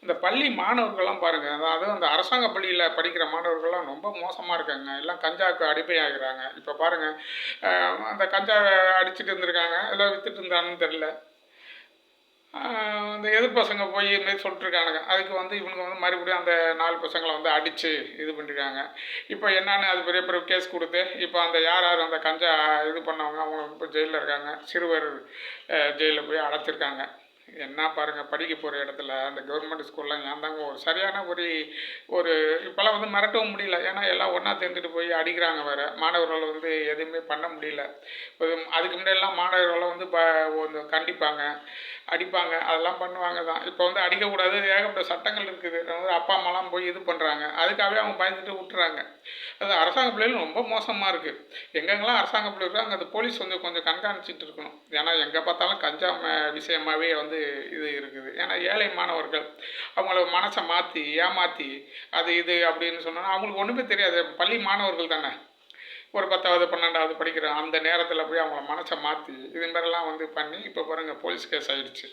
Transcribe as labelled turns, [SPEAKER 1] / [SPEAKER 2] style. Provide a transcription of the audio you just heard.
[SPEAKER 1] இந்த பள்ளி மாணவர்கள்லாம் பாருங்கள், அதாவது அந்த அரசாங்க பள்ளியில் படிக்கிற மாணவர்கள்லாம் ரொம்ப மோசமாக இருக்காங்க. எல்லாம் கஞ்சாவுக்கு அடிமையாகிறாங்க. இப்போ பாருங்கள், அந்த கஞ்சா அடிச்சிட்டு இருந்திருக்காங்க, எல்லாம் வித்துட்டு இருந்தான்னு தெரில. அந்த எதிர் பசங்க போய் இதுமாரி சொல்லிட்டுருக்கானுங்க. அதுக்கு வந்து இவனுங்க வந்து மறுபடியும் அந்த 4 பசங்களை வந்து அடித்து இது பண்ணிருக்காங்க. இப்போ என்னான்னு அது பெரிய பெரிய கேஸ் கொடுத்து, இப்போ அந்த யார் யார் அந்த கஞ்சா இது பண்ணவங்க அவங்க இப்போ ஜெயிலில் இருக்காங்க. சிறுவர் ஜெயிலில் போய் அடைச்சிருக்காங்க. என்ன பாருங்கள், படிக்க போகிற இடத்துல அந்த கவர்மெண்ட் ஸ்கூல்லாம் ஏன் தாங்க ஒரு சரியான ஒரு ஒரு இப்போல்லாம் வந்து மிரட்டவும் முடியல. ஏன்னா எல்லாம் ஒன்றா சேர்ந்துட்டு போய் அடிக்கிறாங்க வேறு. மாணவர்கள் வந்து எதுவுமே பண்ண முடியல. அதுக்கு முன்னாடியெல்லாம் மாணவர்களை வந்து கண்டிப்பாங்க, அடிப்பாங்க, அதெல்லாம் பண்ணுவாங்க தான். இப்போ வந்து அடிக்கக்கூடாது, ஏகப்பட்ட சட்டங்கள் இருக்குது. வந்து அப்பா அம்மாலாம் போய் இது பண்ணுறாங்க. அதுக்காகவே அவங்க பயந்துட்டு விட்டுறாங்க. அது அரசாங்க பிள்ளைகள் ரொம்ப மோசமாக இருக்குது. எங்கெங்கெல்லாம் அரசாங்க பிள்ளை இருக்கோ அங்கே அந்த போலீஸ் வந்து கொஞ்சம் கண்காணிச்சிட்டு இருக்கணும். ஏன்னா எங்கே பார்த்தாலும் கஞ்சா விஷயமாகவே வந்து இது இருக்குது. ஏன்னா ஏழை மாணவர்கள் அவங்கள மனசை மாற்றி ஏமாற்றி அது இது அப்படின்னு சொன்னோன்னா அவங்களுக்கு ஒன்றுமே தெரியாது. பள்ளி மாணவர்கள் தானே, ஒரு 10வது 12வது படிக்கிற அந்த நேரத்தில் போய் அவங்கள மனசை மாற்றி இது மாதிரிலாம் வந்து பண்ணி இப்போ பாருங்கள் போலீஸ் கேஸ் ஆகிடுச்சு.